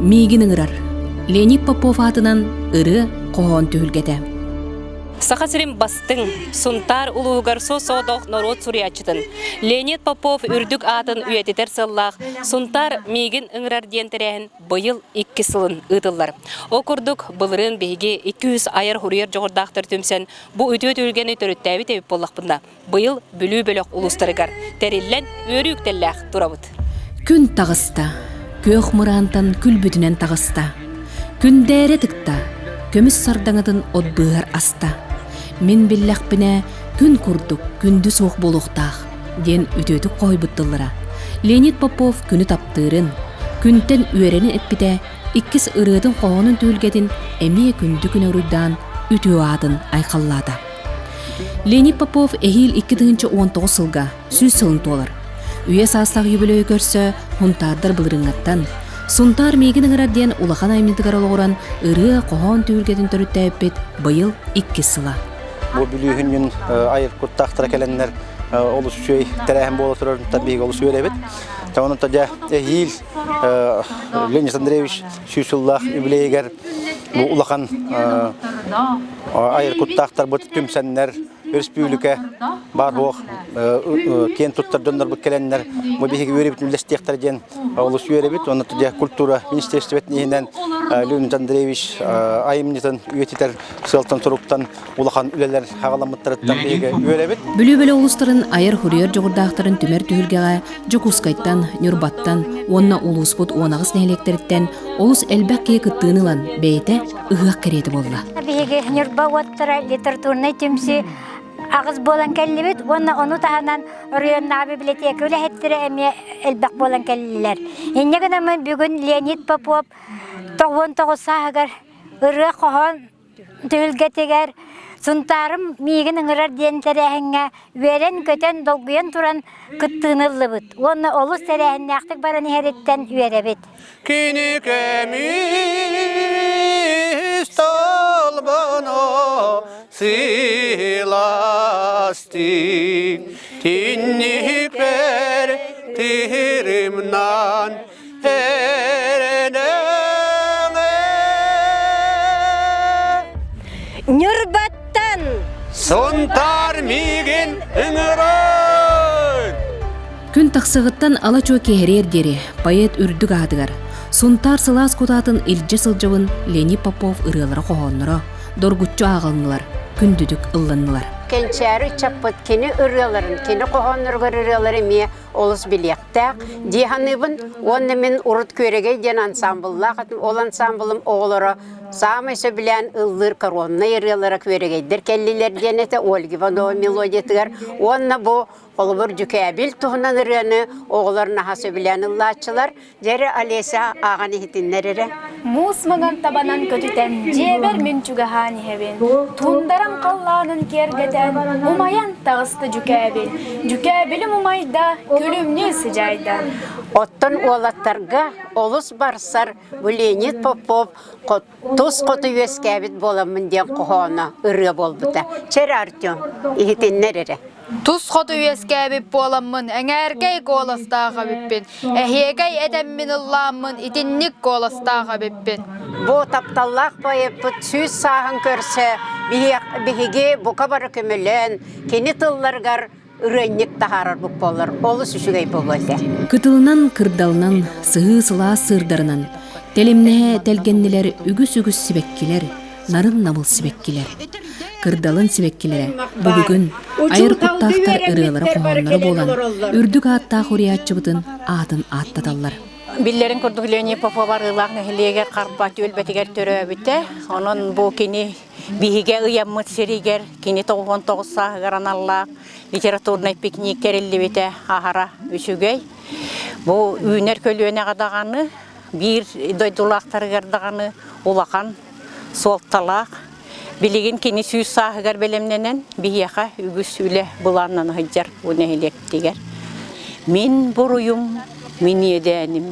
мигин ыңырар. Леонид Попов атынан ыры коон төгілгеді. Сақасырым бастың, сунтар улуғар со-содоқ народ суриячытын. Леонид Попов үрдік атын үйететер сыллақ, сунтар мигин ыңырар диентерәйін бұйыл 2 сылын ұтылар. Окурдук бұлырын бейге 200 айыр хурьер жоғырдақтыр түмсен, бұ үтөт өлгені төріттәбі тәбіп боллақпында. Бұйыл бүлі-бөлік улустарыгар, тәреллән өрі үктелләқ турабыт. Күн тағыста, көк мұрантан күл бүтінен тағыста. Күн дәрі тықта, көміс сардаңытын от бұғар аста. Мен білләқпіне күн күрдік, күнді соқ болуқтақ, ден үтөтік қой бұттылыра. Леонид Попов күні таптырын, күнтен үйерені әтпіде, 2 ұрыдың қоғының төлгетін әме күнді күн ұрыдан үтө адын айқаллады. Леонид Попов әйіл 2019 сылға сүз сылын толыр. Үйе састақ юбілөй көрсі, хұнтадыр бұлырыңаттан. Сунтар мегін ыңыраден улахан аймендігар олғыран ұры қоғын төлгетін түрітті әппет бұйыл 2 сыла. Бу бүлүгүнүн айыр куттактара келеннер олус чөй терәһен боло турар табиги олус өребит. Таваны тадя ил Леонид Андреевич Шүшуллах юбилейгер бу улахан айыр куттактар бут түмсеннер республика бар хох кен туттар дондар бу келеннер бу биги өребит милестектер ден олус өребит. Аны тадя культура министрлигинен Леонид Андреевич айымнитен үетитер сылтан туруктан улахан үлелер хағаламыттарыттан бейге өребет. Бүлі-бүлі улустарын айыр хурьер жоғырдақтарын түмер түйілгеға Жокускайттан, Нюрбаттан, онна улуспут онағыз нәйлектеріттен олус әлбәкке күттіңілан бәйті ұғақ кереті болла. Бейге Нюрба оттыра литературный түмсі ағыз болан кәлілебет, онна оны тағынан районна библиотека өлі әттірі әме әлбәк болан кәлілер. Еннеген әмін бүгін Леонид Попов 99 сағығар ұры қоған түйілгетегер Сунтарым мигин ыңырар ден тәрәһіңе верен көтен долгуян туран кыттыынылы бұд. Оны олыс тәрәһін нәқтік баран әреттен үйеребет. Кini kemis talbana silastik tinnikler tirimnan Нюрбаттан! Сунтар мигин ыңырар! Күн тақсығыттан ала чо кехерер дері, поэт үрдік адығар. Сунтар сылас кутатын илже сылжауын Леонид Попов ырылары қоғанлары, доргутчу ағылнылар, күндүдік ылланнылар. Кенчәрі чаппыт кені ұрыларын, кені қоғанларға ұрылары ме олыс білектәк. Диханыбын, онны мен ұрыт көреге ден ансамбылла қатын, ол ансамбылым оғылары самайсы білән ыллыр коронна ұрылары көрегейдер. Келлилер денеті Ольги Иванова мелодиятығар. Онны бұл Олыбыр жүкәбіл тұғынан ұрыны оғыларына хасы білән ыллачылар. Жәрі Алеся ағаны хитинлері. Мусмаган табанан көтүтен, жебер мен чугахани хевен. Тундаран қалланын кергетен, умаян тағысты жүкәбіл. Жүкәбілі умайда, күлімне сыжайда. Оттон олаттарға олыс барсар Леонид Попов тұз қоты өскәбіт боламын ден қоғана ұры болбыта. Чәрі Артем, ихитинлері. Тус ходу үескәбіп боламын, әңәргәй қоластаға біппен. Әхегәй әдәммен ұлламын, итіннік қоластаға біппен. Бұ тапталлақ байып, бұ сүз сағын көрсе, біхеге бұқа бары көмілін, кені тылларғар үрәннік тағарар бұқ болар. Олы сүшігей болады. Кытылынан, кырдалынан, сығы-сыла сырдарынан, телемнеге тәлгеннелер үгіс-үгіс сібеккелер, нарын намыл сібеккелер. Кырдалын сібеккелері, бүгін айыр құттақтар ұрылары қоғанлары болан, үрдік аттақ ұриятчы бұтын атын аттаталар. Биллерин көрдік Леонид Попов арылақ нәхілеге қарпат өлбәтігер түрі өбіті. Оның бұл кені бейге ұяммыт серігер, кені 99 сағығаран аллақ, литературный пикниктер әлі беті ағара үшігей. Бұл үйінер көлуіне қадағаны, бір дойдулақтары қардағаны олақан, солтталақ. Билеген кені сүйіз сағығар бәлемненен бейеға үгіс үлі бұланнан ғыджар өне електігер. Мен бұруым, мен едәнім,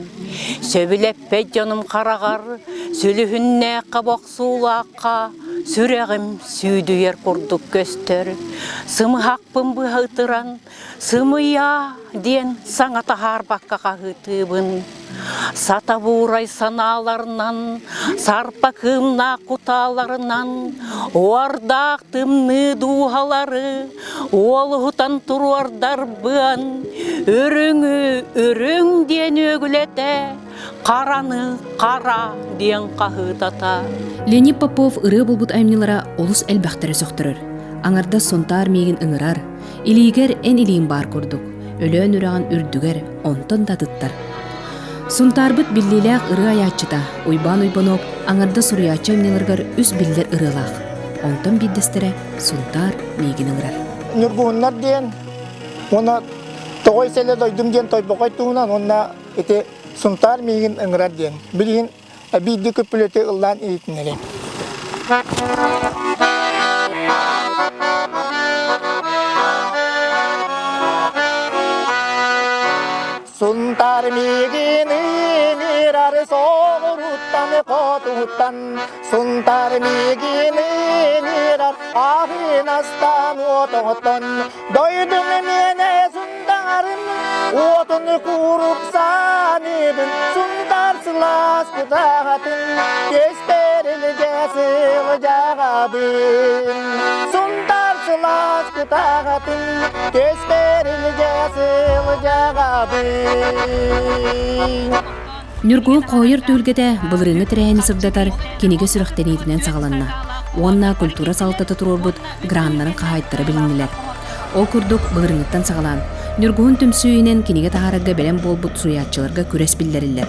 сөбілеп бәджаным қарағар, сөйліхінне қабақ суылаққа, сүрәгім сүйдүйер құрдық көстер. Сымы хақпын бұғытыран, сымыя ден саңата харбаққа қағытыбын. Сата бурай саналарынан, сарпа кымна құталарынан, оардақ тымны дуғалары, ол ғутан тұруардар бұн, үрің ден өгілеті, қараны қара ден қағытата. Леонид Попов ыры болбут аймнылара олус әлбәқтері соқтырыр. Аңарда сонтар мегін ыңырар, илигер ән илиін бар көрдік. Өлөн үраған үрдігер, онтон да тұттар. Сунтарбыт биллилях ыры аячыта, уйбан-уйбанок аңарда суруяча аймныларгар үс биллер ырылах. Онтон биддестере сунтар мегін ыңырар. Нұргуыннар ден, оны тоғой селе дойдым ден тойбоқой туынан, онна эти сунтар мегін ыңырар ден. Білген әбейді көпілеті ылдан ейтінерен. Сунтар мегін ыңырар соғыруттан қотуттан, сунтар мегін ыңырар ахын астан отоғыттан. Дойдым мене сунтарым, отын күріп саныбын, сунтар сылас күтағатын, кестерілге сылы жағабын. Сунтар сылас күтағатын, кестерілге сылы жағабын. Нүргуын қойыр төлгеде бұлырыңы тірәйіні сырдатар кенеге сүріқтенетінен сағаланна. Онна культура салтаты тұрорбыт граннарын қағайттары білінілер. Ол күрдік бұлырыңыттан сағалан. Нүргуын түмсүйінен кенеге тағарыға бәлем болбыт суятчыларға күрес білдерілер.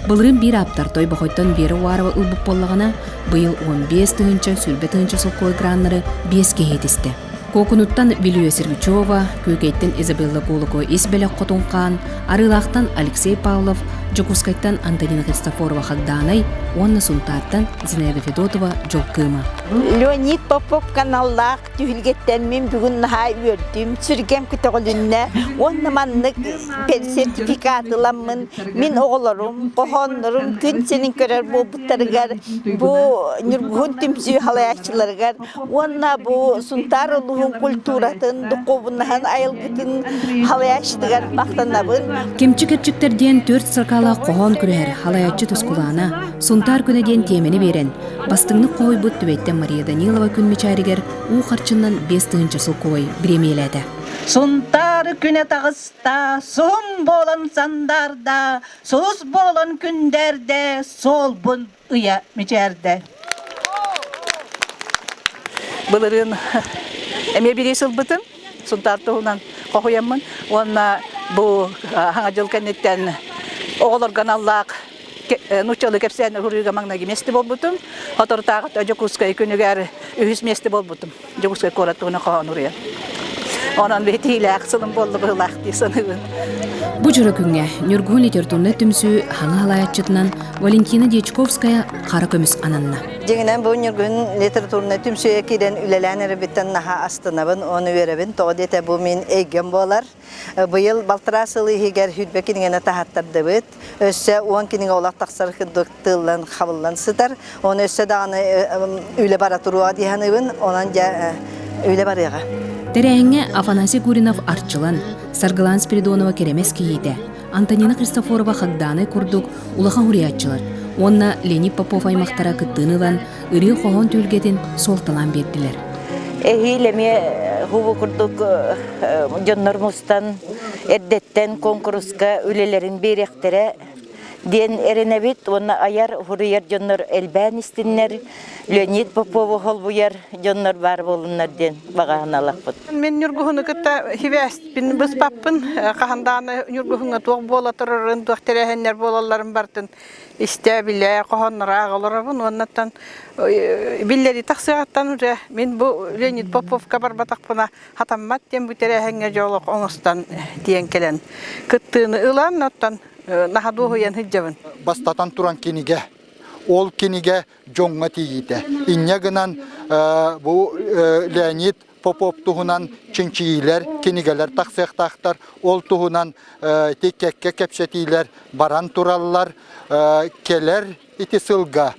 Бұлырын бір аптар той бақойттан бері уарыва ұлбып боллағына бұйыл 15 тұғынча сүрбе тұғынча солқой граннары 5 кейетісті. Кокунуттан Вилюя Сергучева, Көкейттен Изабелла Голуко Исбелек Котунқан, Арылақтан Алексей Павлов, Джокускайттан Антонина Христофорова Хагданай, Онна Сунтаттан Зинаида Федотова Джоккыма. Леонид Попов каналлақ түйілгеттен мен бүгін нағай өрдім, сүргем күтіғілінне, онна маннық сертификатыламын, мен оғыларым, қоғанларым, күн сенің көрер бұл бұттарығар, бұл нүргін түмсүй халаяқшыларығар, онна бұл Сунтар ұлығын культуратын, дұқобынаған айылғытын халаяқшылығар бақтанабын. Кемчі-керчіктерден 4 сырқала қоған күрер халаячы тұскулана, Сунтар күнеден темені берен. Бастыңны қой бұт түбеттен Мария Данилова күн мечаригер у қарчыннан 5 тұғынча сылқой біремейледі. Сунтар күне тағыста, сон болын сандарда, сос болын күндерде, сол бұн ұя мечерде. Бұлырын әме бірей сылбытын, Сунтар тұғынан қоқуямын. Онна бұл хаңа жыл кәнеттен оғылырған Аллақ нучалы кепсәні хүрігі маңна кеместі болбутым. Хотыртағыт Жокускай күнігер үйіз месті болбутым. Жокускай қораттығына қоған ұрия. Онан бетейлі ақсылым болды бұлақ дейсінігін. Бұ жүрі күнге Нүргуын литературны түмсі хаңа халаячытынан Валентина Дьячковская қара көміс ананна. Жеңінен бұл Нүргүн литературны түмсі екеден үлеләнері біттен наға астынабын, оны веребін. Тоғдеті бұл мен егем болар. Бұйыл балтырасылы егер хүдбекінігені тағаттарды бүт. Өсі 10 кеніңе олақ тақсар қыдықтылан қабылдан сытар. Оны өсі дағаны үлі бара тұруға дейханыбын, онан үлі барыға. Тәрәңе Афанасий Гуринов арчылан, Саргалан Спиридонова керемес кейді. Антонина Христофорова Хагданы күрдік улаға хуриятчылар. Онна Леонид Попов аймақтара күттінылан, үрі қоғын төлгетін солталан берділер. Эхилеме хубу күрдік жоннор мустан, эрдеттен конкурска үлелерін беректері, Ден эренебит, онна аяр хурияр жоннор элбән истиннер, Леонид Попову холбуяр жоннор бар болуннар ден бағаан алақпыт. Мен нүргүхіні күтті хивәстпін біз паппын, қағанданы нүргүхіні тоқ бола тұрырын, тоқ терәхеннер болаларын бартын, істе біле қоғаннара ағыларабын, оннаттан биллери тақсығаттан үре, мен бұл Леонид Поповка бар батақпына хатаммат ден бұл терәхенге жолық оңыстан дейін келен. Күттіні ұлан, оттан нахадуғы ен хиджабын. Бастатан туран кениге, ол кениге жоңға тейді. Инне гынан бұл Леонид Popov tuhunan çinçiyiler, kinigeler taksıqtaqtar, ol tuhunan tekkekke kepsetiler, baran turallar, keler iti sılga.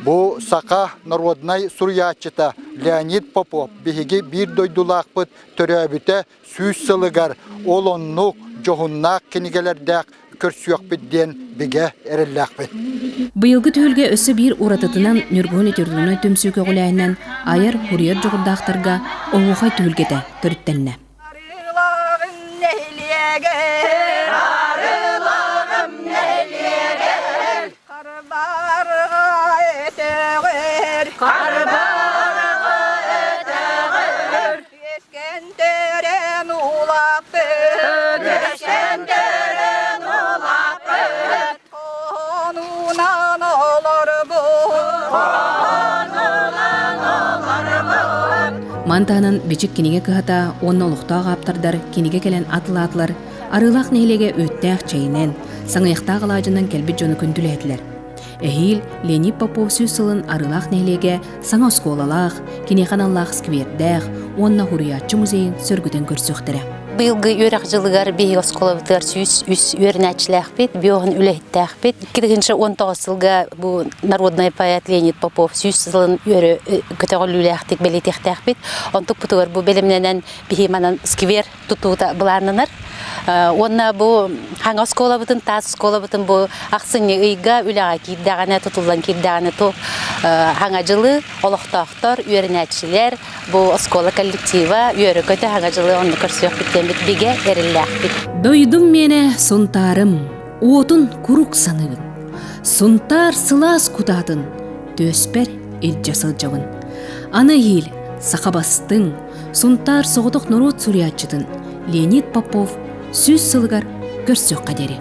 Bu Saka Народнай Сурьячыта Leonid Popov bihigi bir doydulaqpıt töröbüte süs sılıgar olonluk johunnak kinigelerdek körsüyok bidden bige erellaqpıt. Быйылгы түүлгө өсө бир уратытынан Нюргон этердуна төмсүкө гулайынан айыр хурьер жогундактарга оңухай түүлгете төрүттенне. Мантанын бичик киниге кыхата онна олуктаа каптардар киниге келен атлаатлар арылак нейлеге өттәк чейнен саңыяктаа калаажынан келбит жону күндүлетилер. Эхил Леонид Попов сүсылын арылак нейлеге саңа сколалах, кинеханаллах сквердэх, онна хуриятчы музейин сөргүтен көрсөктөрө. Быйылгы өрәк жылыгар бейгі осколабытыр сүйіс өрнәчіләк бет, бейоғын үләйттәк бет. 19 жылға бұл народный поэт Леонид Попов сүйіс жылын өрі көтеғыл үләқтік белетектәк бет. Онтық бұтығыр бұл белімненен бейманан сквер тұтуыда бұларныныр. Онна бұл хаңа осколабытын, таз осколабытын бұл ақсыны ұйға үләға кейддағаны, тұтылдан кейддағаны тұ хаңа жылы олықтақтар, өрнәчілер, бұл оскола коллектива, өрі көте хаңа жылы онды көрсөк біттен биге эрилләхбит. Дойдум мене сунтарым, отун курук саныгын. Сунтар сылас кутатын, төспер ел жасыл жабын. Аны ел сақабастың, сунтар соғдық народ сурьячытын, Леонид Попов сүз сылгар көрсөк қадері.